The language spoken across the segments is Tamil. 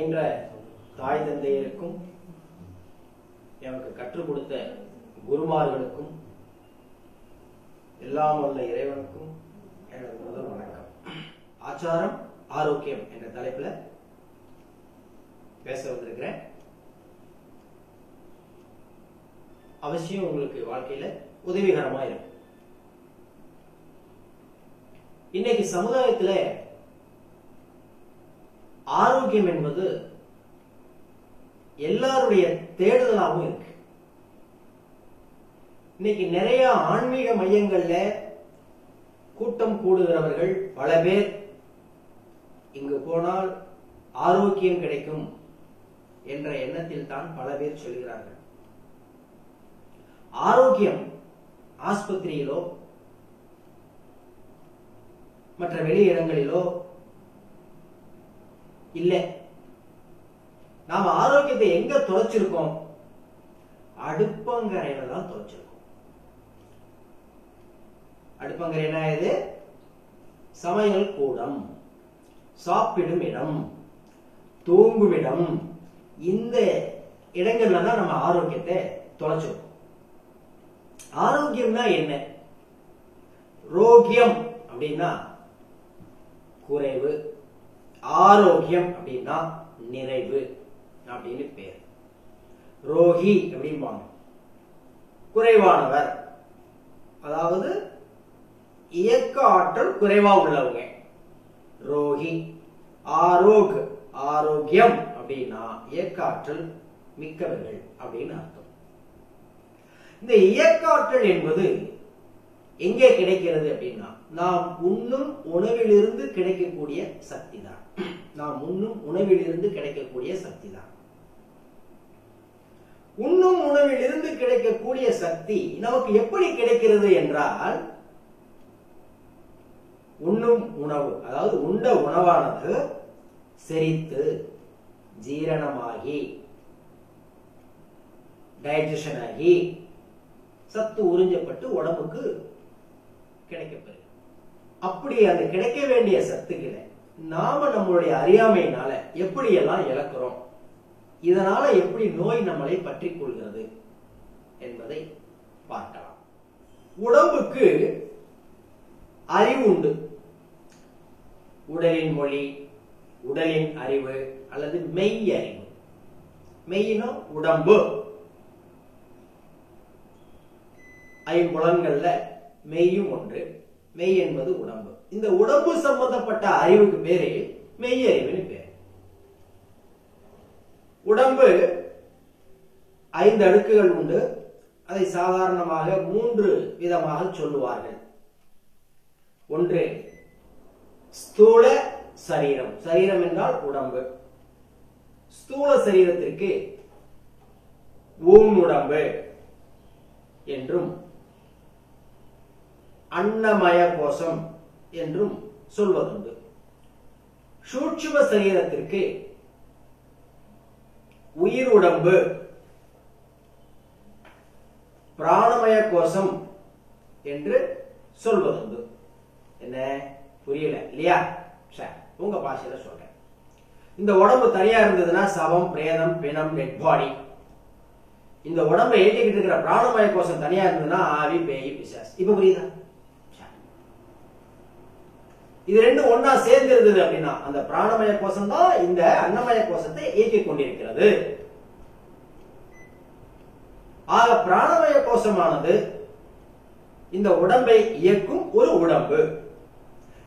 பயின்ற தாய் தந்தையருக்கும் எனக்கு கற்றுக் கொடுத்த குருமார்களுக்கும் எல்லாம் வல்ல இறைவனுக்கும் எனது முதல் வணக்கம். ஆச்சாரம் ஆரோக்கியம் என்ற தலைப்புல பேச வந்திருக்கிறேன். அவசியம் உங்களுக்கு வாழ்க்கையில உதவிகரமா இருக்கும். இன்னைக்கு சமுதாயத்துல ஆரோக்கியம் என்பது எல்லாருடைய தேடுதலாகவும் இருக்கு. இன்னைக்கு நிறைய ஆன்மீக மையங்கள்ல கூட்டம் கூடுகிறவர்கள் பல பேர் இங்கு போனால் ஆரோக்கியம் கிடைக்கும் என்ற எண்ணத்தில் தான் பல பேர் சொல்கிறார்கள். ஆரோக்கியம் ஆஸ்பத்திரியிலோ மற்ற வெளி இடங்களிலோ இல்ல. நாம ஆரோக்கியத்தை எங்க தொலைச்சிருக்கோம்? அடுப்பங்கரையில தான் தொலைச்சிருக்கோம். அடுப்பங்கரை என்ன? இது சமையல் கூடம், சாப்பிடும் இடம், தூங்கும் இடம். இந்த இடங்கள்ல தான் நம்ம ஆரோக்கியத்தை தொலைச்சிருக்கோம். ஆரோக்கியம்னா என்ன? ரோகியம் அப்படின்னா குறைவு, ஆரோக்கியம் அப்படின்னா நிறைவு அப்படின்னு பேர். ரோகி அப்படிம்பாங்க, குறைவானவர், அதாவது இயக்க ஆற்றல் குறைவா உள்ளவங்க ரோகி. ஆரோக் ஆரோக்கியம் அப்படின்னா இயக்க ஆற்றல் மிக்கவர்கள் அப்படின்னு அர்த்தம். இந்த இயக்க ஆற்றல் என்பது எங்கே கிடைக்கிறது அப்படின்னா நாம் உண்ணும் உணவிலிருந்து கிடைக்கக்கூடிய சக்தி தான். நாம் உண்ணும் உணவிலிருந்து கிடைக்கக்கூடிய சக்தி தான். உண்ணும் உணவிலிருந்து கிடைக்கக்கூடிய சக்தி நமக்கு எப்படி கிடைக்கிறது என்றால், உண்ணும் உணவு, அதாவது உண்ட உணவானது செரித்து ஜீரணமாகி டைஜஷன் ஆகி சத்து உறிஞ்சப்பட்டு உடம்புக்கு கிடைக்கப்பெறும். அப்படி அந்த கிடைக்க வேண்டிய சத்துக்களை நாம நம்மளுடைய அறியாமையினால எப்படி எல்லாம் இழக்கிறோம், இதனால எப்படி நோய் நம்மளை பற்றி கொள்கிறது என்பதை பார்க்கலாம். உடம்புக்கு அறிவு உண்டு. உடலின் மொழி, உடலின் அறிவு அல்லது மெய் அறிவு. மெய்னா உடம்பு. ஐம்புலன்கள்ல மெய்யும் ஒன்று. மெய் என்பது உடம்பு. இந்த உடம்பு சம்பந்தப்பட்ட அறிவுக்கு பேரு மெய் அறிவுன்னு பேரு. உடம்பு 5 அடுக்குகள் உண்டு. அதை சாதாரணமாக 3 விதமாக சொல்லுவார்கள். ஒன்று ஸ்தூல சரீரம். சரீரம் என்றால் உடம்பு. ஸ்தூல சரீரத்திற்கு ஊன் உடம்பு என்றும் அன்னமய கோஷம் என்றும் சொல்வதுண்டு. சூட்சும சரீரத்திற்கு உயிர் உடம்பு, பிராணமய கோஷம் என்று சொல்வதுண்டு. என்ன புரியல இல்லையா? உங்க பாஷையில சொல்றேன். இந்த உடம்பு தனியா இருந்ததுன்னா சவம், பிரேதம், பிணம், டெட் பாடி. இந்த உடம்பை ஏற்றிக்கிட்டு இருக்கிற பிராணமய கோஷம் தனியா இருந்ததுன்னா ஆவி, பேய், பிசாஸ். இப்ப புரியுதா? இது ரெண்டும் ஒன்னா சேர்ந்து இருந்தது அப்படின்னா அந்த பிராணமய கோஷம் தான் இந்த அன்னமய கோஷத்தை இயக்கிக் கொண்டிருக்கிறது. ஆக பிராணமய கோஷமானது இந்த உடம்பை இயக்கும் ஒரு உடம்பு.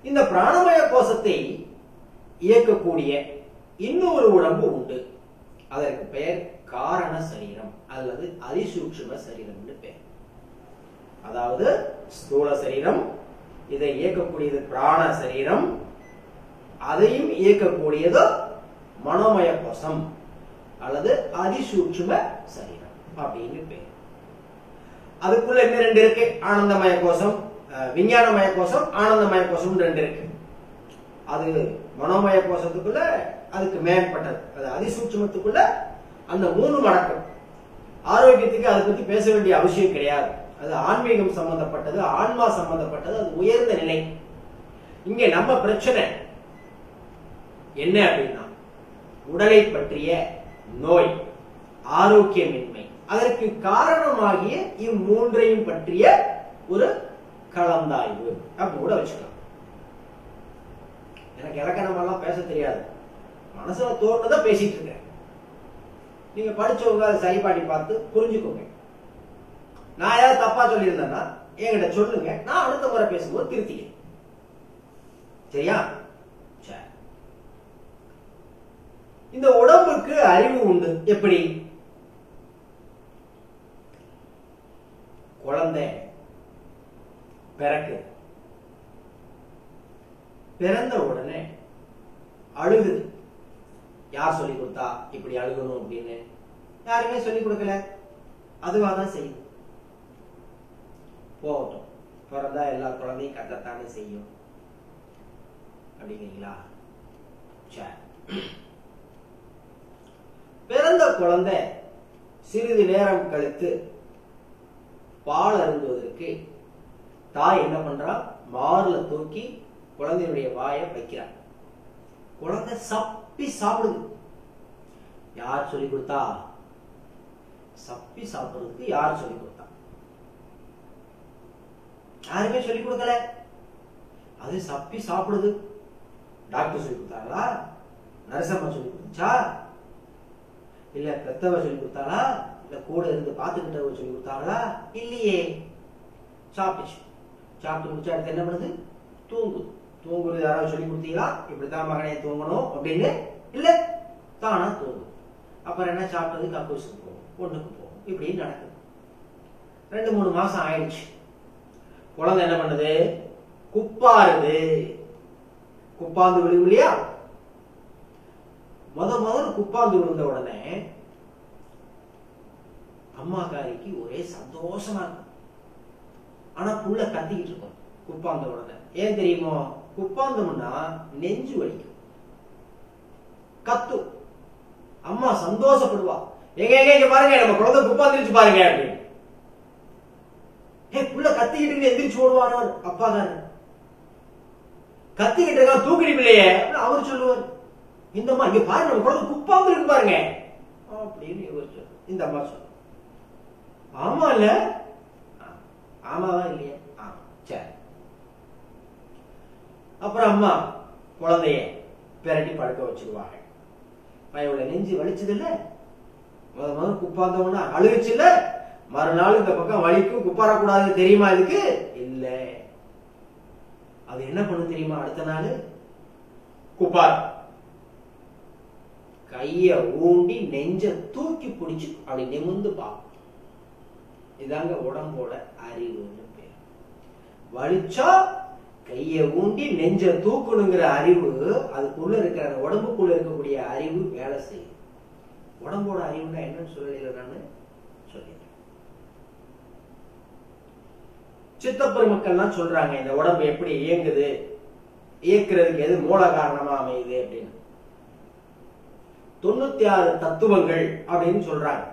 இந்த பிராணமய கோஷத்தை இயக்கக்கூடிய இன்னொரு உடம்பு உண்டு. அதற்கு பெயர் காரண சரீரம் அல்லது அதிசூட்சும சரீரம் என்று பெயர். அதாவது ஸ்தூல சரீரம், இதை இயக்கக்கூடியது பிராண சரீரம், அதையும் இயக்கக்கூடியது மனோமய கோஷம் அல்லது அதிசூட்சும சரீரம் அப்படின்னு பேர். அதுக்குள்ள என்ன 2 இருக்கு? ஆனந்தமய கோஷம், விஞ்ஞானமய கோஷம், ஆனந்தமய கோஷம் 2 இருக்கு. அது மனோமய கோஷத்துக்குள்ள அதுக்கு மேற்பட்டது. அது அதிசூட்சுமத்துக்குள்ள அந்த 3 மடங்கு. ஆரோக்கியத்துக்கு அதை பத்தி பேச வேண்டிய அவசியம் கிடையாது. அது ஆன்மீகம் சம்பந்தப்பட்டது, ஆன்மா சம்பந்தப்பட்டது, அது உயர்ந்த நிலை. இங்க நம்ம பிரச்சனை என்ன அப்படின்னா உடலை பற்றிய நோய், ஆரோக்கியமின்மை, அதற்கு காரணமாகிய இம்மூன்றையும் பற்றிய ஒரு கலந்தாய்வு அப்படி கூட வச்சுக்கலாம். எனக்கு இலக்கணமெல்லாம் பேச தெரியாது, மனசுல தோணுனதை பேசிட்டு இருக்கேன். நீங்க படிச்சவங்க அதை சரிபாடி பார்த்து புரிஞ்சுக்கோங்க. நான் ஏதாவது தப்பா சொல்லியிருந்தேன்னா என்கிட்ட சொல்லுங்க, நான் அடுத்த முறை பேசும்போது திருத்திக்கிறேன். சரியா? சரி. இந்த உடம்புக்கு அறிவு உண்டு. எப்படி? குழந்தை பிறக்கு, பிறந்த உடனே அழுகுது. யார் சொல்லி கொடுத்தா இப்படி அழுகணும் அப்படின்னு? யாருமே சொல்லி கொடுக்கல, அதுவாதான் செய்யும். போகட்டும், பிறந்தா எல்லா குழந்தையும் கத்தத்தானே செய்யும் அப்படிங்கிறீங்களா? பிறந்த குழந்தை சிறிது நேரம் கழித்து பால் அருந்துவதற்கு தாய் என்ன பண்றா? மார்ல தூக்கி குழந்தையுடைய வாயை வைக்கிறார். குழந்தை சப்பி சாப்பிடுது. யார் சொல்லி கொடுத்தா? சப்பி சாப்பிடுறதுக்கு யார் சொல்லி கொடுத்தா? யாருமே சொல்லி கொடுக்கல, அது சப்பி சாப்பிடுது. டாக்டர் சொல்லி கொடுத்தாங்களா? நரசம்மா சொல்லி கொடுத்தா? இல்ல பெத்தவ சொல்லி கொடுத்தாளா? இல்ல கூட இருந்து பாத்துக்கிட்டவ சொல்லி கொடுத்தாங்களா? இல்லையே. சாப்பிடுச்சு. சாப்பிட்டு முடிச்சா அடுத்து என்ன பண்ணுது? தூங்குது. தூங்குறது யாராவது சொல்லி கொடுத்தீங்களா? இப்படித்தான் மகனே தூங்கணும் அப்படின்னு? இல்ல, தானா தூங்குது. அப்புறம் என்ன? சாப்பிட்டது கக்கூசுக்கு போகும், ஒண்ணுக்கு போகும், இப்படின்னு நடக்குது. 2-3 மாசம் ஆயிடுச்சு. குழந்தை என்ன பண்ணுது? குப்பாருது. குப்பாந்து விழுகும் இல்லையா? முதல்ல குப்பாந்து விழுந்த உடனே அம்மாக்காரிக்கு ஒரே சந்தோஷமா இருக்கும். ஆனா புள்ள கத்திக்கிட்டு இருக்கும் குப்பாந்த உடனே. ஏன் தெரியுமோ? குப்பாந்தம்னா நெஞ்சு வலிக்கும், கத்து. அம்மா சந்தோஷப்படுவா. எங்க பாருங்க, நம்ம குழந்தை குப்பாந்துருச்சு பாருங்க அப்படின்னு. புள்ள கத்திக்கிட்டு எந்திரிச்சு ஓடுவானோ அப்பாக்காரு. கத்திக்கிட்டு இருக்கா, தூக்கிடி பிள்ளையே அவர் சொல்லுவார். இந்த அம்மா இங்க பாருங்க, நம்ம குழந்தை குப்பாந்து இருக்கு பாருங்க அப்படின்னு இவர் சொல்லு. இந்த அம்மா சொல்லு. ஆமா இல்ல? ஆமாவா இல்லையா? சரி. அப்புறம் அம்மா குழந்தைய பிரட்டி படுக்க வச்சிருவாங்க. இவளை நெஞ்சு வலிச்சது இல்ல, முதல்ல குப்பாந்தவனா அழுகுச்சு இல்ல, மறுநாள் இந்த பக்கம் வலிக்கும், குப்பாரக்கூடாது தெரியுமா? இதுக்கு இல்ல. அது என்ன பண்ணு தெரியுமா? அடுத்த நாள் குப்பார். கைய ஊண்டி நெஞ்ச தூக்கி பிடிச்சு அப்படி நிமிந்து பார்க்கும். இதாங்க உடம்போட அறிவுன்னு பேர். வலிச்சா கைய ஊண்டி நெஞ்ச தூக்கணுங்கிற அறிவு, அதுக்குள்ள இருக்கிற உடம்புக்குள்ள இருக்கக்கூடிய அறிவு வேலை செய்யும். உடம்போட அறிவுனா என்னன்னு சொல்லல, நானு சொல்லிடுறேன். சித்தப்பெருமக்கள்லாம் சொல்றாங்க இந்த உடம்பு எப்படி இயங்குது, இயக்குறதுக்கு எது மூல காரணமா அமையுது அப்படின்னு. 96 தத்துவங்கள் அப்படின்னு சொல்றாங்க.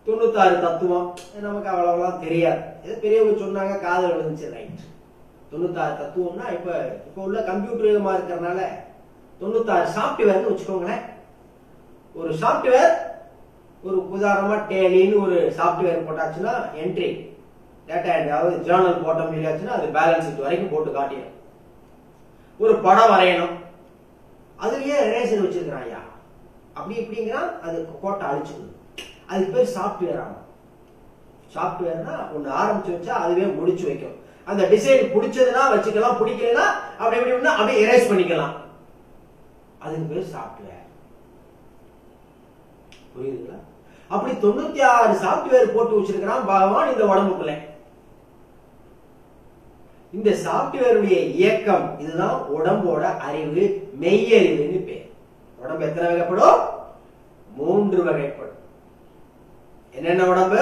96 தத்துவம் நமக்கு அவ்வளவுலாம் தெரியாது. பெரியவங்க சொன்னாங்க, காதல் விழுந்துச்சு, ரைட். 96 தத்துவம்னா இப்ப உள்ள கம்ப்யூட்டர் யுகமா இருக்கிறதுனால 96 சாப்ட்வேர்னு வச்சுக்கோங்களேன். ஒரு சாப்ட்வேர், ஒரு உதாரணமா டேலின்னு ஒரு சாப்ட்வேர் போட்டாச்சுன்னா என்ட்ரி டேட்டா என்ட்ரி, அதாவது ஜேர்னல் போட்டோம் இல்லையாச்சுன்னா அது பேலன்ஸ் ஷீட் வரைக்கும் போட்டு காட்டிடும். ஒரு படம் வரையணும், அதுலயே எரேசர் வச்சிருக்கிறான் ஐயா அப்படி இப்படிங்கிறான், அது கோட்டை அழிச்சுக்கணும். அதுக்கு பேர் சாப்ட்வேர் ஆகும். சாப்ட்வேர்னா ஒண்ணு ஆரம்பிச்சு வச்சா அதுவே முடிச்சு வைக்கும். அந்த டிசைன் பிடிச்சதுன்னா வச்சுக்கலாம், பிடிக்கலன்னா அப்படி எப்படி அப்படியே எரேஸ் பண்ணிக்கலாம். அதுக்கு பேர் சாப்ட்வேர். புரியுதுங்களா? அப்படி 96 சாப்ட்வேர் போட்டு வச்சிருக்கிறான் பகவான் இந்த உடம்புக்குள்ள. இந்த சாப்ட்வேருடைய இயக்கம் இதுதான் உடம்போட அறிவு, மெய்யறிவுன்னு பேர். உடம்பு எத்தனை வகைப்படும்? 3 வகைப்படும். என்னென்ன உடம்பு?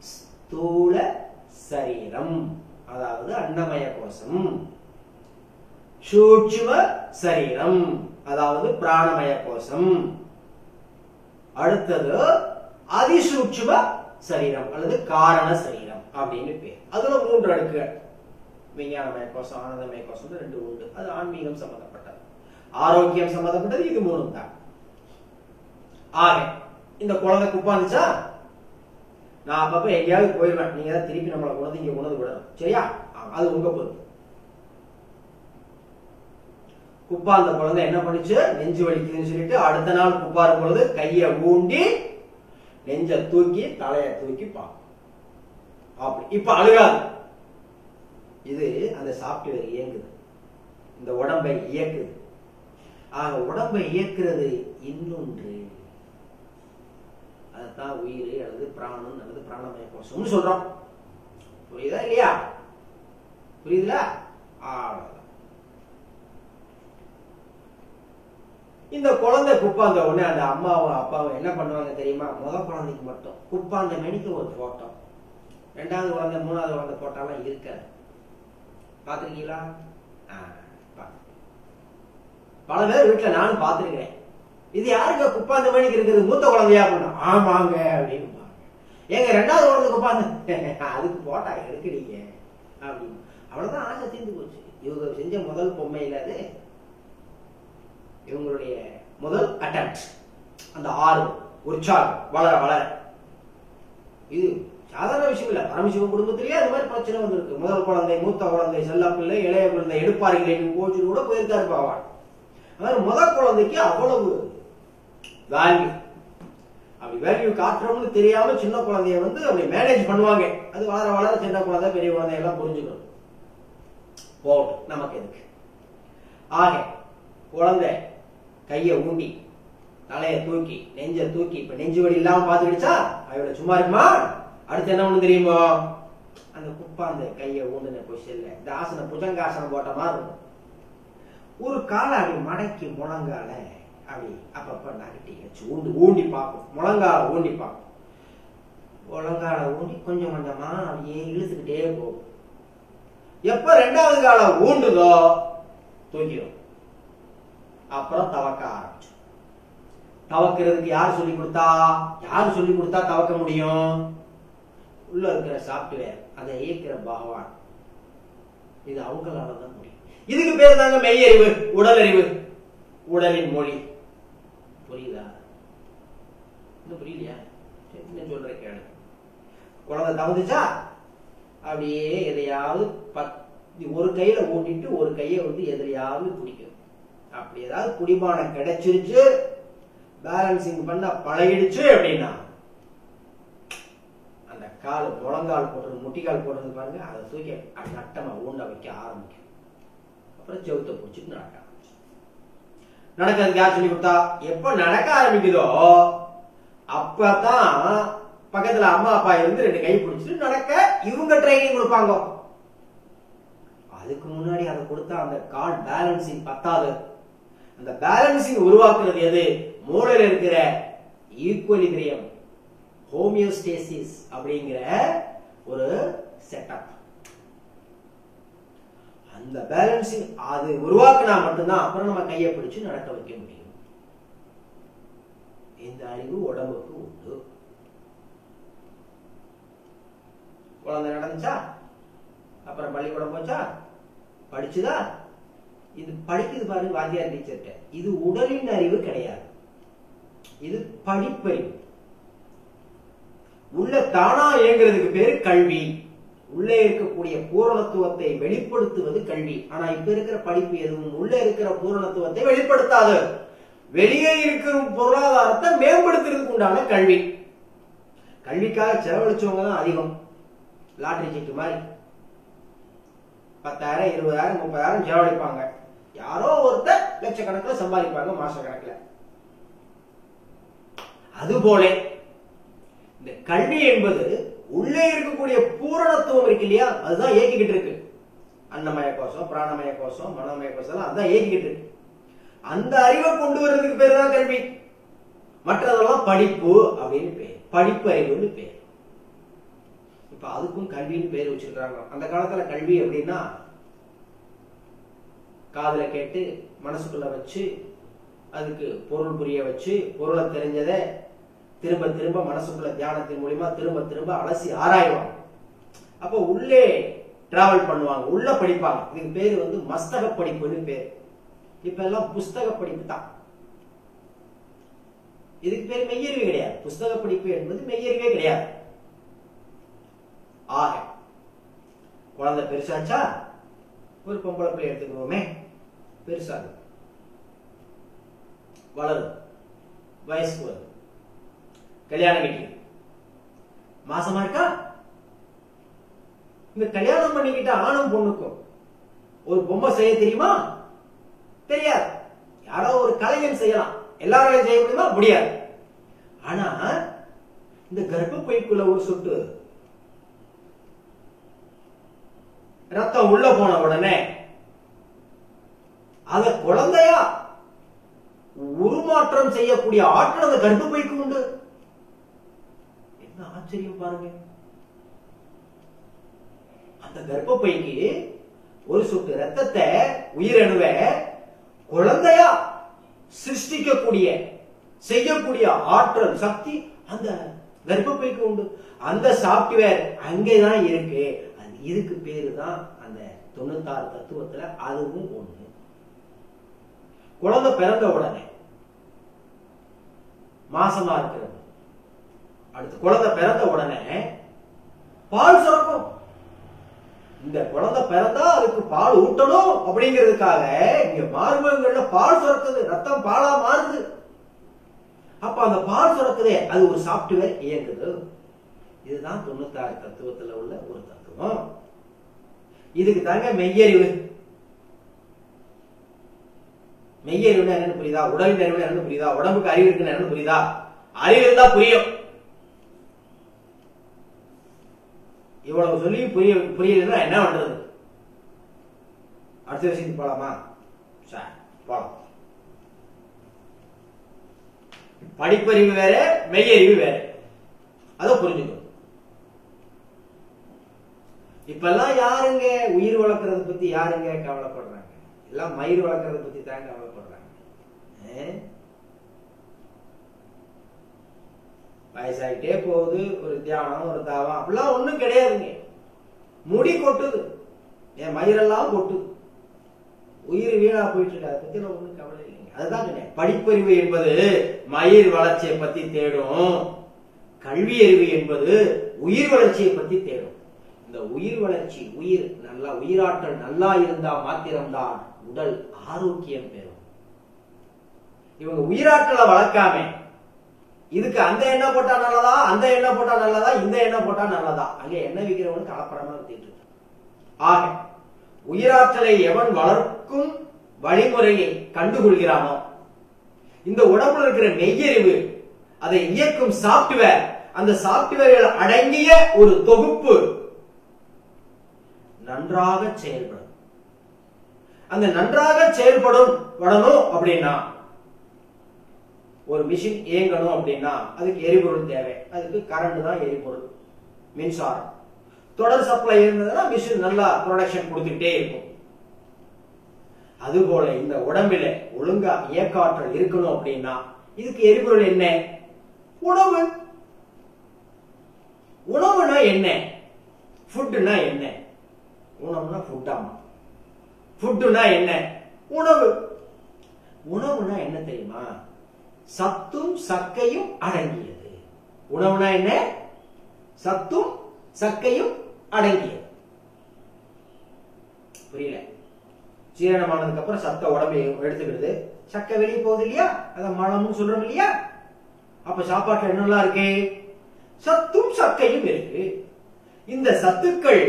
ஸ்தூல சரீரம், அதாவது அன்னமய கோஷம். சூட்சும சரீரம், அதாவது பிராணமய கோஷம். அடுத்தது அதிசூட்சும சரீரம் அல்லது காரண சரீரம் அப்படின்னு பேர். அதுல 3 அடுக்குகள். விஞ்ஞானமய கோஷம், ஆனந்தமய கோஷம் 2 உண்டு. அது ஆன்மீகம் சம்பந்தப்பட்டது. ஆரோக்கியம் சம்பந்தப்பட்டது இது மூணும் தான். ஆக இந்த குழந்தை குப்பாந்துச்சா, நான் அப்பப்ப எங்கேயாவது போயிடுவேன், நீங்க தான் திருப்பி நம்மளை கொண்டு இங்க கொண்டு விடணும், சரியா? அது உங்க பொறுப்பு. குப்பா அந்த குழந்தை என்ன பண்ணுச்சு, நெஞ்சு வலிக்குதுன்னு சொல்லிட்டு அடுத்த நாள் குப்பாரும் பொழுது கைய ஊண்டி நெஞ்ச தூக்கி தலைய தூக்கி பார்க்கும். அப்படி இப்ப அழுகாது. இது அந்த சாப்ட்வேர் இயங்குது, இந்த உடம்பை இயக்குது. ஆக உடம்பை இயக்குறது இன்னொன்று, அதுதான் உயிர் அல்லது பிராணம் அல்லது பிராணமய கோஷம்னு சொல்றோம். புரியுதா இல்லையா? புரியுதுல? இந்த குழந்தை குப்பாந்த உடனே அந்த அம்மாவும் அப்பாவும் என்ன பண்ணுவாங்க தெரியுமா? முதல் குழந்தைக்கு மட்டும் குப்பாந்த மணிக்கு ஒரு போட்டோ, ரெண்டாவது குழந்தை மூணாவது குழந்தை போட்டாலாம் இருக்காது. பாத்திருக்கீங்களா? பல பேர் வீட்டுல நானும் பாத்துருக்கிறேன். இது யாருங்க குப்பாந்த மணிக்கு இருக்குது, மூத்த குழந்தையா பண்ண? ஆமாங்க அப்படின்னு. எங்க ரெண்டாவது குழந்தை குப்பாந்த அதுக்கு போட்டா எடுக்கிறீங்க அப்படின்னு. அவ்வளவுதான், ஆசை தீர்ந்து போச்சு. இவங்க செஞ்ச முதல் பொம்மையில அது இவங்களுடைய முதல் அட்டெம்ப்ட். அந்த ஆர்வம் உற்சாகம் வளர வளர, இது சாதாரண விஷயம் இல்ல. பரமசிவன் குடும்பத்திலேயே அது மாதிரி பிரச்சனை வந்திருக்கு. முதல் குழந்தை, மூத்த குழந்தை, செல்ல பிள்ளை, இளைய குழந்தை எடுப்பார்களே கோச்சு கூட போயிருக்காரு பாவான். அதாவது முதல் குழந்தைக்கு அவ்வளவு வேல்யூ. அப்படி வேல்யூ காட்டுறோம்னு தெரியாம சின்ன குழந்தைய அப்படி மேனேஜ் பண்ணுவாங்க. அது வளர வளர சின்ன குழந்தை பெரிய குழந்தை எல்லாம் புரிஞ்சுக்கணும். போகட்டும், நமக்கு எதுக்கு. ஆக குழந்தை கைய ஊண்டி தலைய தூக்கி நெஞ்ச தூக்கி இப்ப நெஞ்சு வலி இல்லாம பாத்துக்கிடுச்சா, அவளை சும்மா இருக்குமா? அடுத்து என்ன ஒண்ணு தெரியுமோ, அந்த குப்பா அந்த கைய ஊண்டுன பொசிஷன்ல இந்த ஆசனம் புஜங்காசனம் போட்ட மாதிரி இருக்கும். ஒரு காலை அப்படி மடக்கி முழங்கால அப்படி அப்பப்ப நகட்டி வச்சு ஊண்டி பார்க்கும். முழங்கால ஊண்டி பார்க்கும். முழங்கால ஊண்டி கொஞ்சம் கொஞ்சமா அப்படியே இழுத்துக்கிட்டே போகும். எப்ப ரெண்டாவது கால ஊண்டுதோ தூக்கிடும். அப்புறம் தவக்க ஆரம்பிச்சு. தவக்கிறதுக்கு யார் சொல்லி கொடுத்தா? யார் சொல்லி கொடுத்தா தவக்க முடியும்? உள்ள இருக்கிற சாப்ட்வேர், அதை இயக்கிற பகவான். இது அவங்களால தான் முடியும். இதுக்கு பேர் தாங்க மெய்யறிவு, உடல் அறிவு, உடலின் மொழி. புரியுதா? இன்னும் புரியலையா? என்ன சொல்ற கேளு. குழந்தை தவந்துச்சா, அப்படியே எதையாவது ஒரு கையில ஊட்டிட்டு ஒரு கையை எதிரையாவது பிடிக்கும். அப்படி ஏதாவது குடிபானம் கிடைச்சிருச்சு, பேலன்சிங் பண்ண பழகிடுச்சு அப்படின்னா அந்த கால் முழங்கால் போடுறது, முட்டிக்கால் போடுறது பாருங்க, அதை தூக்கி அப்படி நட்டமா ஊண்ட வைக்க ஆரம்பிக்கும். அப்புறம் செவுத்த பிடிச்சிட்டு நடக்க ஆரம்பிச்சு. நடக்கிறதுக்கு யார் சொல்லி கொடுத்தா? எப்ப நடக்க ஆரம்பிக்குதோ அப்பதான் பக்கத்துல அம்மா அப்பா இருந்து ரெண்டு கை பிடிச்சிட்டு நடக்க இவங்க ட்ரைனிங் கொடுப்பாங்க. அதுக்கு முன்னாடி அதை கொடுத்தா அந்த கால் பேலன்சிங் பத்தாது. அந்த பேலன்சிங் உருவாக்குறது எது? மூளையில இருக்கிற ஈக்குவலிபிரியம், ஹோமியோஸ்டேசிஸ் அப்படிங்கிற ஒரு செட்டப். அந்த பேலன்சிங் அது உருவாக்குனா மட்டும்தான் அப்புறம் நம்ம கையை பிடிச்சு நடக்க வைக்க முடியும். இந்த அறிவு உடம்புக்கு உண்டு. குழந்தை நடந்துச்சா, அப்புறம் பள்ளிக்கூடம் போச்சா, படிச்சுதா, இது படிக்குது பாருங்க வாத்தியார் டீச்சர்கிட்ட. இது உடலின் அறிவு கிடையாது, இது படிப்பறிவு. உள்ள தானா இயங்குறதுக்கு பேரு கல்வி. உள்ளே இருக்கக்கூடிய பூரணத்துவத்தை வெளிப்படுத்துவது கல்வி. ஆனா இப்ப இருக்கிற படிப்பு எதுவும் உள்ள இருக்கிற பூரணத்துவத்தை வெளிப்படுத்தாது. வெளியே இருக்கிற பொருளாதாரத்தை மேம்படுத்துறதுக்கு உண்டான கல்வி. கல்விக்காக செலவழிச்சவங்க தான் அதிகம். லாட்டரி சீட்டு மாதிரி 10,000 20,000 30,000 செலவழிப்பாங்க. யாரோ ஒருத்தர் லட்சக்கணக்கில் சம்பாதிப்பாங்க மாச கணக்கில். அதுபோல இந்த கல்வி என்பது உள்ளே இருக்கக்கூடிய பூரணத்துவம் இருக்கு இல்லையா, அதுதான் இயக்கிக்கிட்டு இருக்கு. அன்னமய கோஷம், பிராணமய கோஷம், மனோமய கோஷம் அதுதான் இயக்கிக்கிட்டு இருக்கு. அந்த அறிவை கொண்டு வர்றதுக்கு பேரு தான் கல்வி. மற்றதெல்லாம் படிப்பு அப்படின்னு பேர், படிப்பு அறிவுன்னு பேர். இப்ப அதுக்கும் கல்வின்னு பேர் வச்சிருக்காங்க. அந்த காலத்துல கல்வி அப்படின்னா காதுல கேட்டு மனசுக்குள்ள வச்சு அதுக்கு பொருள் புரிய வச்சு பொருளை தெரிஞ்சதை திரும்ப திரும்ப மனசுக்குள்ள தியானத்தின் மூலியமா திரும்ப திரும்ப அலசி ஆராய்வாங்க. அப்ப உள்ளே டிராவல் பண்ணுவாங்க, உள்ள படிப்பாங்க. இதுக்கு பேரு மஸ்தக படிப்புன்னு பேர். இப்ப எல்லாம் புஸ்தக படிப்பு தான். இதுக்கு பேர் மெய்யறிவு கிடையாது. புஸ்தக படிப்பு என்பது மெய்யறிவே கிடையாது. ஆக குழந்தை பெருசாச்சா, ஒரு பொம்பளை பிள்ளை எடுத்துக்கிறோமே, பெருசாகு, வளரும், வயசுக்கு வருது, கல்யாணம் கட்டிக்கு, மாசமா இருக்கா. இந்த கல்யாணம் பண்ணிக்கிட்ட ஆணும் பொண்ணுக்கும் ஒரு பொம்மை செய்ய தெரியுமா? தெரியாது. யாரோ ஒரு கலைஞன் செய்யலாம், எல்லாராலையும் செய்ய முடியுமா? முடியாது. ஆனா இந்த கர்ப்பப்பைக்குள்ள ஒரு சொட்டு ரத்தம் உள்ள போன உடனே அத குழந்தையா உருமாற்றம் செய்யக்கூடிய ஆற்றல் அந்த கர்ப்பப்பைக்கு உண்டு. என்ன ஆச்சரியம் பாருங்க. அந்த கர்ப்பப்பைக்கு ஒரு சொட்டு ரத்தத்தை, உயிரணுவை குழந்தையா சிருஷ்டிக்கக்கூடிய செய்யக்கூடிய ஆற்றல், சக்தி அந்த கர்ப்பப்பைக்கு உண்டு. அந்த சாப்ட்வேர் அங்கேதான் இருக்கு. இதுக்கு பேரு தான் அந்த 96 தத்துவத்துல அதுவும் ஒண்ணு. குழந்தை பிறந்த உடனே மாசமா இருக்கிறது, அடுத்து குழந்தை பிறந்த உடனே பால் சுரக்கும். இந்த குழந்தை பிறந்தா அதுக்கு பால் ஊட்டணும் அப்படிங்கிறதுக்காக இங்க மார்பகங்கள்ல பால் சுரக்குது, ரத்தம் பாலா மாறுது. அப்ப அந்த பால் சுரக்குதே, அது ஒரு சாப்ட்வேர் இயங்குது. இதுதான் 96 தத்துவத்துல உள்ள ஒரு தத்துவம். இதுக்கு தாங்க மெய்யறிவு. மெய்யறிவுன்னு என்னன்னு புரியுதா? உடலின் அறிவு என்னன்னு புரியுதா? உடம்புக்கு அறிவு இருக்குன்னு என்னன்னு புரியுதா? அறிவு இருந்தா புரியும். இவ்வளவு சொல்லி புரியலன்னா என்ன பண்றது? அடுத்த விஷயத்துக்கு போலாமா? சரி, போலாம். படிப்பறிவு வேற, மெய்யறிவு வேற. அதை புரிஞ்சுக்கணும். இப்பெல்லாம் யாருங்க உயிர் வளர்க்கறத பத்தி யாருங்க கவலைப்படுறாங்க? எல்லாம் மயிர் வளர்க்கறத பத்தி தான் கவலைப்படுறாங்க. வயசாகிட்டே போகுது, ஒரு தியானம், ஒரு தாவம் அப்படிலாம் ஒண்ணும் கிடையாதுங்க. முடி கொட்டுது, என் மயிரெல்லாம் கொட்டுது, உயிர் வீணா போயிட்டு இருக்கு. அதை பத்தி ஒண்ணும் கவலை இல்லைங்க. அதுதான் சொன்னேன், படிப்பறிவு என்பது மயிர் வளர்ச்சியை பத்தி தேடும், கல்வி அறிவு என்பது உயிர் வளர்ச்சியை பத்தி தேடும். இந்த உயிர் வளர்ச்சி, உயிர் நல்லா, உயிராற்றல் நல்லா இருந்தா மாத்திரம்தான் உடல் ஆரோக்கியம் பெறும். இவங்க உயிராற்றலை வளர்க்காம இதுக்கு அந்த எண்ணெய் போட்டா நல்லதா, அந்த எண்ணெய் போட்டா நல்லதா, இந்த எண்ணெய் போட்டா நல்லதா, அங்க எண்ணெய் விற்கிறவனுக்கு கலப்படமா வித்திட்டு இருக்கு. ஆக உயிராற்றலை எவன் வளர்க்கும் வழிமுறையை கண்டுகொள்கிறானோ, இந்த உடம்புல இருக்கிற மெய்யறிவு, அதை இயக்கும் சாப்ட்வேர், அந்த சாப்ட்வேரில் அடங்கிய ஒரு தொகுப்பு நன்றாக செயல்படும். அந்த நன்றாக செயல்படும் வரணும் அப்படின்னா, ஒரு மிஷின் இயங்கணும் அப்படின்னா அதுக்கு எரிபொருள் தேவை. அதுக்கு கரண்ட் தான் எரிபொருள், மின்சாரம். தொடர் சப்ளை இருந்ததுன்னா மிஷின் நல்லா ப்ரொடக்ஷன் கொடுத்துக்கிட்டே இருக்கும். அதுபோல இந்த உடம்பில ஒழுங்கா இயக்காற்றல் இருக்கணும் அப்படின்னா இதுக்கு எரிபொருள் என்ன? உணவு. உணவுனா என்ன? ஃபுட்னா என்ன? உணவுனா ஃபுட்டாமா? ஃபுட்னா என்ன? உணவு. உணவுனா என்ன தெரியுமா? சத்தும் சக்கையும் அடங்கியது. உணவுனா என்ன? சத்தும் சக்கையும் அடங்கியது. புரியல? ஜீரணமானதுக்கு அப்புறம் சத்த உடம்பை எடுத்துக்கிறது, சக்கை வெளியே போகுது இல்லையா, அத மலம்னு சொல்றோம் இல்லையா. அப்ப சாப்பாட்டுல என்னெல்லாம் இருக்கு? சத்தும் சக்கையும் இருக்கு. இந்த சத்துக்கள்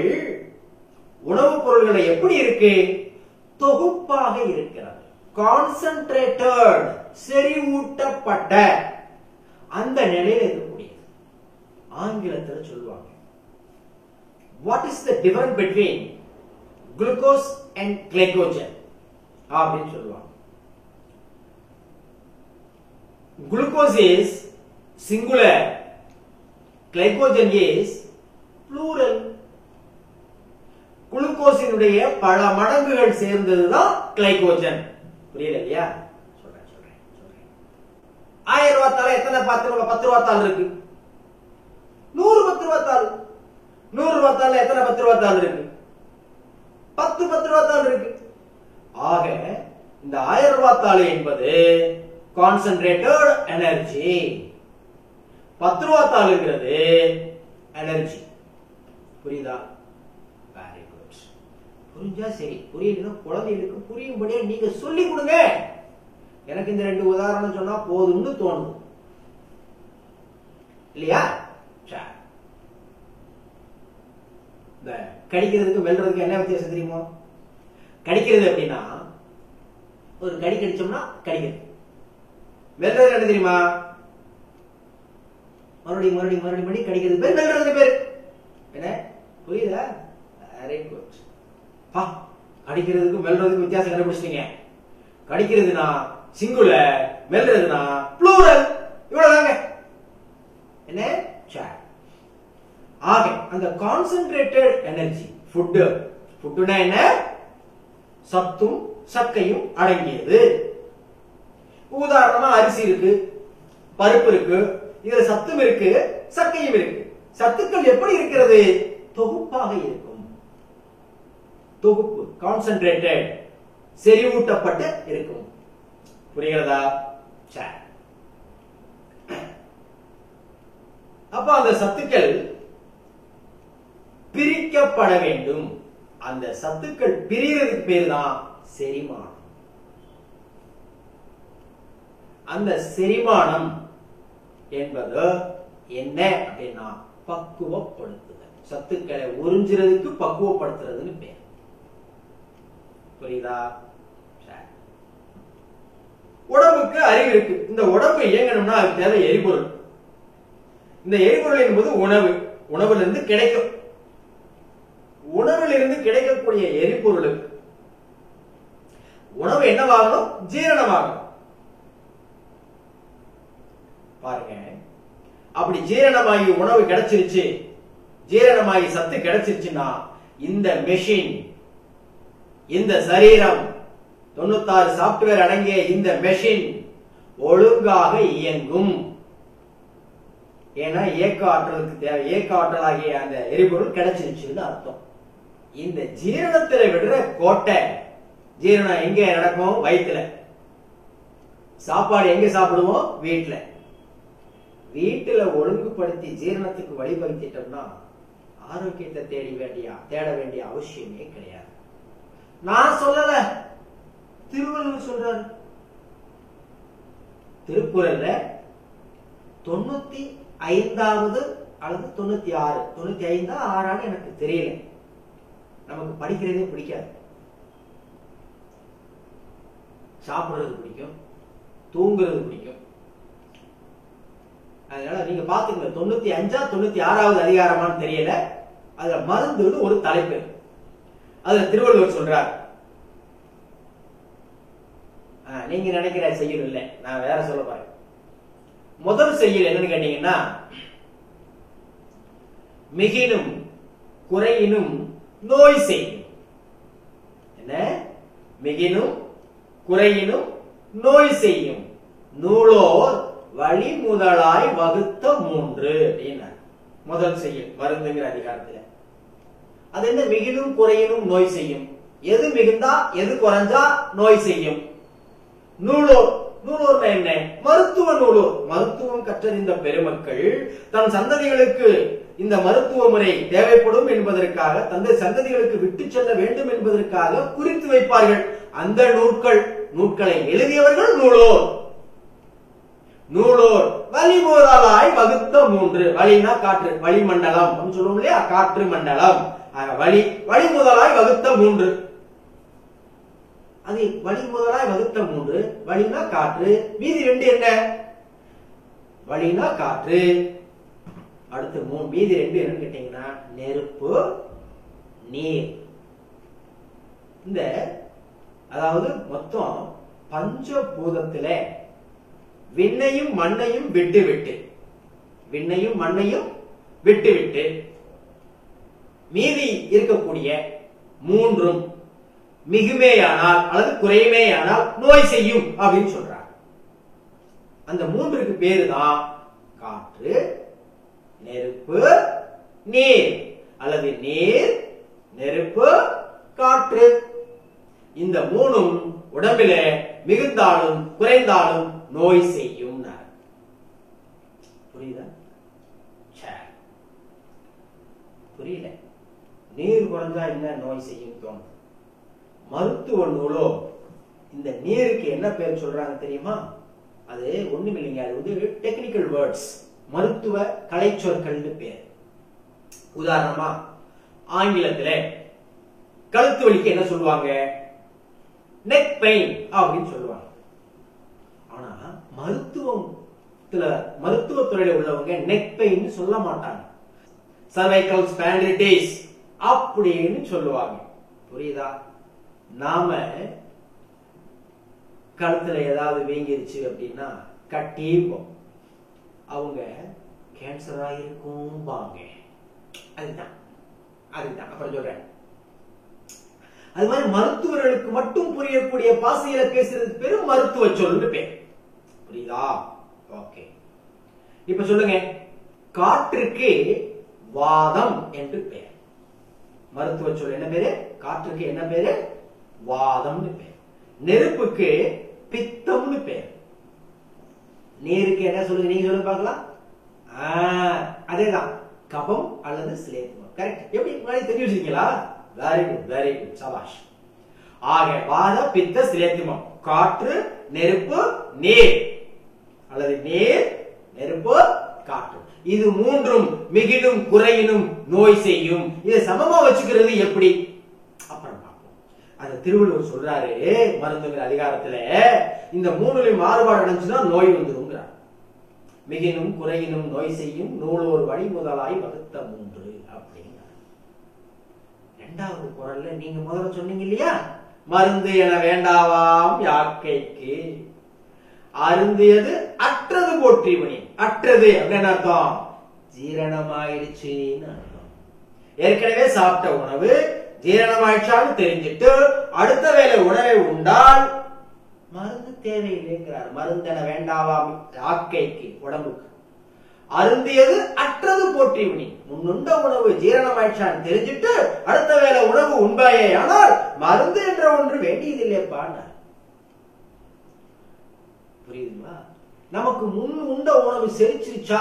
உணவுப் பொருள்களை எப்படி இருக்கு? தொகுப்பாக இருக்கிறது. கான்சென்ட்ரேட்டட், செறிவூட்டப்பட்ட அந்த நிலையில் இருக்கக்கூடியது. ஆங்கிலத்தில் சொல்லுவாங்க, what is the difference between glucose and glycogen அப்படின்னு சொல்லுவாங்க. Glucose is singular, glycogen is plural. குளுக்கோஸினுடைய பல மடங்குகள் சேர்ந்ததுதான் கிளைகோஜன். புரியல இல்லையா? சொல்றேன். 1000 ரூபாய் தாள் எத்தனை 10 ரூபாய் தாள் இருக்கு? 100 10 ரூபாய் தாள். 100 ரூபாய் தாள் எத்தனை 10 ரூபாய் தாள் இருக்கு? 10 ரூபாய் தாள் இருக்கு. ஆக இந்த 1000 ரூபாய் தாள் என்பது கான்சென்ட்ரேட்டட் எனர்ஜி. 10 ரூபாய் தாளுங்கிறது எனர்ஜி. புரியுதா? Very good. புரிஞ்சா சரி, புரியலன்னா குழந்தைகளுக்கு புரியும்படியா நீங்க சொல்லி கொடுங்க. எனக்கு இந்த 2 உதாரணம் சொன்னா போதும்னு தோணுது இல்லையா? இந்த கடிக்கிறதுக்கு வெல்றதுக்கு என்ன வித்தியாசம் தெரியுமோ? கடிக்கிறது அப்படின்னா ஒரு கடி கடிச்சோம்னா கடிக்கிறது. வெல்றது என்ன தெரியுமா? மறுபடியும் மறுபடியும் மறுபடியும் கடிக்கிறது பேர் வெல்றது பேர். என்ன புரியுதா? Very good. கடிக்கிறதுக்கும் வெல்றதுக்கும் வித்தியாசம் கண்டுபிடிச்சிட்டீங்க. கடிக்கிறதுனா சிங்குலர், வெல்றதுனா ப்ளூரல். இவ்வளவுதாங்க. என்ன? ஆக அந்த கான்சென்ட்ரேட்டட் எனர்ஜி ஃபுட்னா என்ன? சத்தும் சக்கையும் அடங்கியது. உதாரணமா அரிசி இருக்கு, பருப்பு இருக்கு, இதுல சத்தும் இருக்கு, சக்கையும் இருக்கு. சத்துக்கள் எப்படி இருக்கிறது? தொகுப்பாக இருக்கும். தொகுப்பு கான்சென்ட்ரேட்டட், செறிவூட்டப்பட்டு இருக்கும். புரிகிறதா? அப்ப அந்த சத்துக்கள் பிரிக்கப்பட வேண்டும். அந்த சத்துக்கள் பிரியறதுக்கு பேர் தான் செரிமானம். அந்த செரிமானம் என்பது என்ன அப்படின்னா பக்குவப்படுத்துதல். சத்துக்களை உறிஞ்சுறதுக்கு பக்குவப்படுத்துறதுன்னு பேர். புரியுதா? உடம்புக்கு அறிவு இருக்கு. இந்த உடம்பு இயங்கணும்னா அதுக்கு தேவை எரிபொருள். இந்த எரிபொருள் என்பது உணவு. உணவுல இருந்து கிடைக்கும். உணவிலிருந்து கிடைக்கக்கூடிய எரிபொருளுக்கு உணவு என்னவாகணும்? ஜீரணமாகணும். பாருங்க, அப்படி ஜீரணமாகி உணவு கிடைச்சிருச்சு, ஜீரணமாகி சத்து கிடைச்சிருச்சுன்னா இந்த மெஷின், இந்த சரீரம், 96 சாப்ட்வேர் அடங்கிய இந்த மெஷின் ஒழுங்காக இயங்கும். ஏன்னா இயக்க ஆற்றலுக்கு தேவை, இயக்க ஆற்றலாகிய அந்த எரிபொருள் கிடைச்சிருச்சுன்னு அர்த்தம். இந்த ஜீரணத்துல விடுற கோட்டை, ஜீரணம் எங்க நடக்கும்? வயிற்றுல. சாப்பாடு எங்க சாப்பிடுவோம்? வீட்டுல. வீட்டுல ஒழுங்குபடுத்தி ஜீரணத்துக்கு வழிபடுத்திட்டோம்னா ஆரோக்கியத்தை தேட வேண்டிய அவசியமே கிடையாது. நான் சொல்லல, திருவள்ளுவர் சொல்றாரு. திருக்குறள்ல 95வது அல்லது 96, 95 6 எனக்கு தெரியல. நமக்கு படிக்கிறதே பிடிக்காது, சாப்பிடுறது பிடிக்கும், தூங்குறது பிடிக்கும். அதனால நீங்க பாத்துக்கங்க, 95 96வது அதிகாரமான்னு தெரியல. அதுல மருந்துன்னு ஒரு தலைப்பு. அதுல திருவள்ளுவர் சொல்றார். நீங்க நினைக்கிற செய்யுள் இல்ல, நான் வேற சொல்ல போறேன். முதல் செய்யுள் என்னன்னு கேட்டீங்கன்னா, மிகினும் குறையினும் நோய் செய்யும். என்ன? மிகினும் குறையினும் நோய் செய்யும் நூலோர் வழி முதலாய் வகுத்த 3 அப்படின்னா முதல் செய்யுள் மருந்துங்கிற அதிகாரத்துல. அது என்ன? மிகினும் குறையினும் நோய் செய்யும். எது மிகுந்தா எது குறைஞ்சா நோய் செய்யும். நூலோர், நூலோர் என்ன? மருத்துவ நூலோர். மருத்துவம் கற்றறிந்த பெருமக்கள் தன் சந்ததிகளுக்கு இந்த மருத்துவ முறை தேவைப்படும் என்பதற்காக, தந்தை சந்ததிகளுக்கு விட்டு செல்ல வேண்டும் என்பதற்காக குறித்து வைப்பார்கள். அந்த நூல்களை எழுதியவர்கள் நூலோர். நூலோர் வழிமுதலாய் வகுத்த 3. வழினா காற்று, வளிமண்டலம் சொல்லுவோம் இல்லையா? காற்று மண்டலம். வழி முதலாய் வகுத்த 3. அது வழி முதலாய் வகுத்த 3. வழினா காற்று, மீதி 2 என்ன? வழினா காற்று, அடுத்து மீதி 2 என்னன்னு கேட்டீங்கன்னா நெருப்பு, நீர். இந்த அதாவது மொத்தம் பஞ்சபூதத்துல விண்ணையும் மண்ணையும் விட்டு மீதி இருக்கக்கூடிய 3ம் மிகுமேயானால் அல்லது குறையுமேயானால் நோய் செய்யும் அப்படின்னு சொல்றாங்க. அந்த 3க்கு பேரு தான் காற்று, நெருப்பு, நீர், அல்லது நீர், நெருப்பு, காற்று. இந்த மூணும் உடம்பில மிகுந்தாலும் குறைந்தாலும் நோய் செய்யும். புரியுதா? புரியல. நீர் குறைஞ்சா என்ன நோய் செய்யும் தோணும். மருத்துவ நூலோ இந்த நீருக்கு என்ன பேர் சொல்றாங்க தெரியுமா? அது ஒண்ணும் இல்லைங்க, அது வந்து டெக்னிக்கல் வேர்ட்ஸ், மருத்துவ கலைச்சொற்கள் பேர். உதாரணமா ஆங்கிலத்திலே கழுத்து வலிக்கு என்ன சொல்லுவாங்க? நெக் பெயின் அப்படின்னு சொல்லுவாங்க. ஆனா மருத்துவத்துறையில உள்ளவங்க நெக் பெயின் சொல்ல மாட்டாங்க, cervical spondylitis அப்படின்னு சொல்லுவாங்க. புரியுதா? நாம கழுத்துல ஏதாவது வீங்கிருச்சு அப்படின்னா கட்டிப்போம், அவங்க கேன்சரா இருக்கும் பாங்க. அதுதான் அப்புறம் சொல்றேன். அது மாதிரி மருத்துவர்களுக்கு மட்டும் புரியக்கூடிய பாசையில பேசுறது பெரும் மருத்துவ சொல்லு பேர். புரியுதா? ஓகே. இப்ப சொல்லுங்க, காற்றுக்கு வாதம் என்று பெயர். மருத்துவ சொல் என்ன பேரு? காற்றுக்கு என்ன பேரு? வாதம்னு பேர். நெருப்புக்கு பித்தம்னு பேர். நீருக்கு என்ன சொல்லுங்க? நீங்க சொல்லுங்க பார்க்கலாம். அதேதான், கபம் அல்லது சிலேத்துவம். கரெக்ட். எப்படி தெரிஞ்சு வச்சிருக்கீங்களா? வெரி குட், வெரி குட், சபாஷ். ஆக வாத பித்த சிலேத்துவம், காற்று நெருப்பு நீர் அல்லது நீர் நெருப்பு காற்று, இது மூன்றும் மிகினும் குறையினும் நோய் செய்யும். இதை சமமா வச்சுக்கிறது எப்படி? அப்புறம் பார்ப்போம். அந்த திருவள்ளுவர் சொல்றாரு மருந்துங்கிற அதிகாரத்துல, இந்த மூணுலையும் மாறுபாடு அடைஞ்சுன்னா நோய் வந்துருங்கிறார். மிகினும் குறையினும் நோய் செய்யும் நூலோர் வழி முதலாய் வகுத்த மூன்று அப்படிங்கிறார். இரண்டாவது குறள்ல நீங்க முதல்ல சொன்னீங்க இல்லையா, மருந்து என வேண்டாவாம் யாக்கைக்கு, அருந்தியது அற்றது போற்றிவனி. அற்றது அப்படின்னு அர்த்தம், ஜீரணமாயிடுச்சுன்னு அர்த்தம். ஏற்கனவே சாப்பிட்ட உணவு ஜீரணமாயிடுச்சான்னு தெரிஞ்சிட்டு அடுத்த வேளை உணவை உண்டால் மருந்து தேவையில்லைங்கிறார். மருந்தென வேண்டாவாம் யாக்கைக்கு, உடம்புக்கு. அருந்தியது அற்றது போற்றிவனி, முன்னுண்ட உணவு ஜீரணமாயிடுச்சான்னு தெரிஞ்சிட்டு அடுத்த வேளை உணவு உண்பாயே, ஆனால் மருந்து என்ற ஒன்று வேண்டியதில்லைப்பான். புரியுதுங்களா? நமக்கு முன் உண்ட உணவு செரிச்சிருச்சா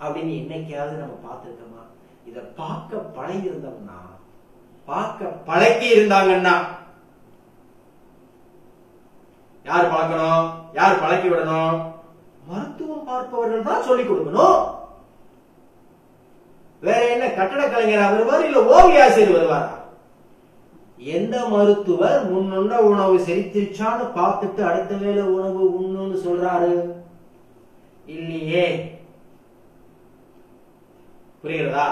அப்படின்னு என்னைக்காவது நம்ம பார்த்திருக்கோமா? இத பார்க்க பழகி இருந்தோம்னா, பார்க்க பழக்கி இருந்தாங்கன்னா, யார் பழக்கணும்? யார் பழக்கி விடணும்? மருத்துவம் பார்ப்பவர்கள் தான் சொல்லிக் கொடுக்கணும். வேற என்ன கட்டட கலைஞரா வருவார், இல்ல ஓவிய ஆசிரியர் வருவாரா? எந்த மருத்துவர் முன்னுண்ட உணவு செரிச்சிருச்சான்னு பார்த்துட்டு அடுத்த வேளை உணவு உண்ணுன்னு சொல்றாரு? இல்லையே. புரிகிறதா?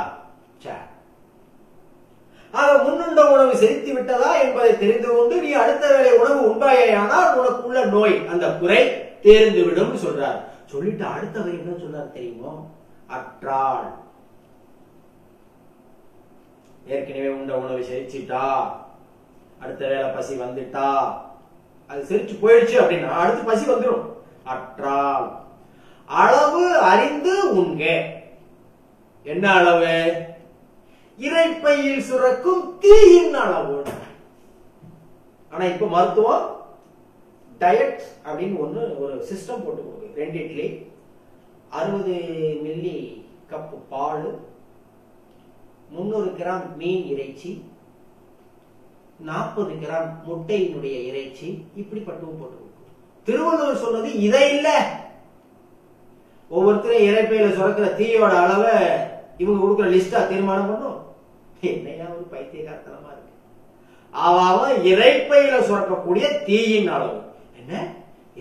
ஆக முன்னுண்ட உணவு செரித்து விட்டதா என்பதை தெரிந்து கொண்டு நீ அடுத்த வேளை உணவு உண்பாயானால் உனக்குள்ள நோய், அந்த குறை தேர்ந்து விடும் சொல்றார். சொல்லிட்டு அடுத்த வரை என்ன சொல்றார் தெரியுமோ? அற்றாள். ஏற்கனவே உண்ட உணவு செரிச்சிட்டா, அடுத்த வேளை பசி வந்துட்டா, அது செரிச்சு போயிடுச்சு அப்படின்னா அடுத்து பசி வந்துடும். அற்றால் அளவு அறிந்து உண்க. என்ன அளவு? இரைப்பையில் சுரக்கும் தீயின் அளவு. ஆனா இப்ப மருத்துவம் டயட் அப்படின்னு ஒரு சிஸ்டம் போட்டு கொடுக்குது. 2 இட்லி, 60 மில்லி கப் பால், 300 கிராம் மீன் இறைச்சி, 40 கிராம் முட்டையினுடைய இறைச்சி, இப்படி பட்டுவும் போட்டு கொடுக்கும். திருவள்ளுவர் சொன்னது இதை இல்ல. ஒவ்வொருத்தரும் இறைப்பையில சுரக்கிற தீயோட அளவை இவங்க கொடுக்கிற லிஸ்டா தீர்மானம் பண்ணும். என்னையா ஒரு பைத்தியகாரத்தனமா இருக்கு. அவன் இறைப்பையில சுரக்கக்கூடிய தீயின் அளவு என்ன?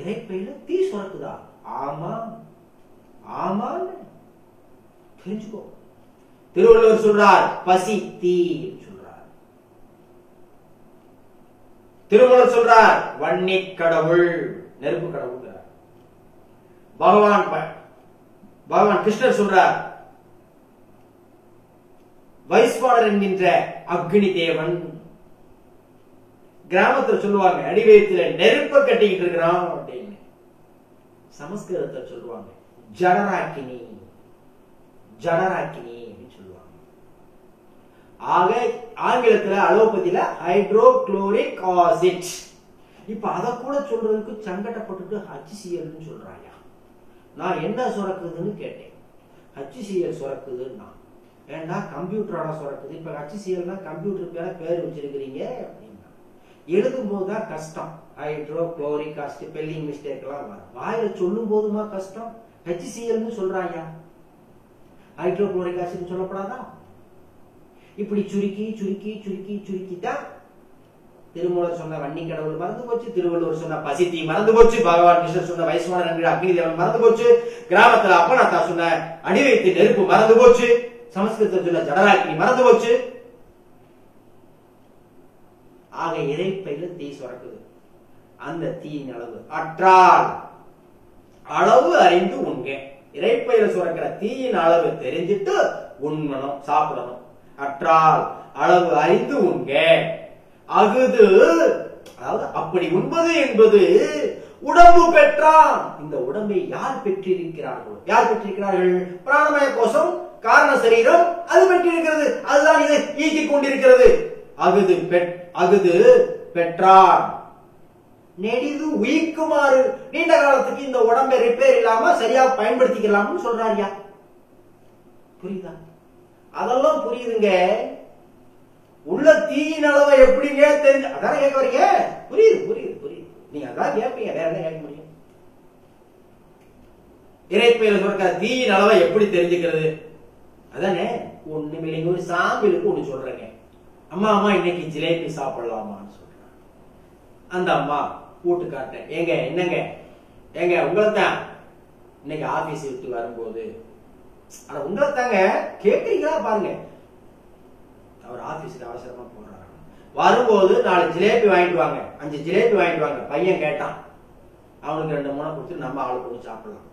இறைப்பையில தீ சுரக்குதா? ஆமா ஆமான்னு தெரிஞ்சுக்கோ. திருவள்ளுவர் சொல்றார் பசி தீ சொல்றார். திருவள்ளுவர் சொல்றார் வன்னி கடவுள், நெருப்பு கடவுள். பகவான் கிருஷ்ணர் சொல்றார் வைஸ்வானர் என்கின்ற அக்னி தேவன். கிராமத்தில் சொல்லுவாங்க அடிவயத்துல நெருப்ப கட்டிக்கிட்டு இருக்கிறான் அப்படின்னு. சமஸ்கிருதத்தை சொல்லுவாங்க ஜடராக்கினி, ஜடராக்கினி அப்படின்னு சொல்லுவாங்க. ஆக ஆங்கிலத்துல அலோபதியில ஹைட்ரோகுளோரிக் ஆசிட். இப்ப அத கூட சொல்றதுக்கு சங்கடப்பட்டுட்டு HCl சொல்றாங்க. நான் என்ன சுரக்குதுன்னு கேட்டேன். HCl சுரக்குதுன்னா ஏன்னா கம்ப்யூட்டரால சுரக்குது. இப்ப HClனா கம்ப்யூட்டருக்கு பேர் வச்சிருக்கிறீங்க அப்படின்னா எழுதும் போதுதான் கஷ்டம். ஹைட்ரோகுளோரிக் ஆசிட் ஸ்பெல்லிங் மிஸ்டேக் எல்லாம் வரும். வாயில சொல்லும் போதுமா கஷ்டம். HClன்னு சொல்றாங்க. ஹைட்ரோகுளோரிக் ஆசிட் சொல்லப்படாதா? இப்படி சுருக்கி சுருக்கி சுருக்கி சுருக்கிதான் திருமூலர் சொன்ன வன்னி கடவுள் மறந்து போச்சு, திருவள்ளுவர் சொன்ன பசித்தி மறந்து போச்சு, பகவான் கிருஷ்ணர் சொன்ன வைஸ்வான அக்னி தேவன் மறந்து போச்சு, கிராமத்துல அப்பனாத்தா சொன்ன அடி வைத்து நெருப்பு மறந்து போச்சு, சமஸ்கிருதத்தில் சொன்ன ஜடராக்னி மறந்து போச்சு. ஆக இறைப்பையில தீ சுரக்குது. அந்த தீயின் அளவு அற்றால் அளவு அறிந்து உண்க. இறைப்பையில சுரக்கிற தீயின் அளவு தெரிஞ்சிட்டு உண்மணும், சாப்பிடணும். அற்றால் அளவு அறிந்து உண்க. அகுது, அதாவது அப்படி உண்பது என்பது உடம்பு பெற்றான். இந்த உடம்பை யார் பெற்றிருக்கிறார்கள்? யார் பெற்றிருக்கிறார்கள்? பிராணமய கோஷம், காரண சரீரம் அது பெற்றிருக்கிறது. அதுதான் இதை ஈக்கிக் கொண்டிருக்கிறது. அகுது பெற்றான் நெடிது உயிக்குமாறு நீண்ட காலத்துக்கு இந்த உடம்பை ரிப்பேர் இல்லாம சரியா பயன்படுத்திக்கலாம்னு சொல்றாரியா. புரியுதா? அதெல்லாம் புரியுதுங்க. உள்ள தீயின் அளவை எப்படிங்க தெரிஞ்சு அதான கேட்க வரீங்க? புரியுது புரியுது புரியுது. நீங்க அதான் கேட்பீங்க, வேற என்ன கேட்க முடியும்? இறைப்பையில சுரக்கிற தீயின் அளவை எப்படி தெரிஞ்சுக்கிறது? அதானே ஒண்ணுமில்லைங்க. ஒரு சாம்பிளுக்கு ஒண்ணு சொல்றேங்க. அம்மா இன்னைக்கு ஜிலேபி சாப்பிடலாமான்னு சொல்றேன். அந்த அம்மா கூட்டுக்காட்ட ஏங்க என்னங்க ஏங்க உங்களைத்தான் இன்னைக்கு ஆபீஸ் விட்டு வரும்போது உங்களைத்தாங்க கேட்கறீங்களா பாருங்க. அவர் ஆபீஸுக்கு அவசரமா போறாரு. வரும்போது 4 ஜிலேபி வாங்கிட்டு வாங்க, 5 ஜிலேபி வாங்கிட்டு வாங்க. பையன் கேட்டான். அவனுக்கு 2 3 கொடுத்து நம்ம ஆளுக்கு ஒண்ணு சாப்பிடலாம்.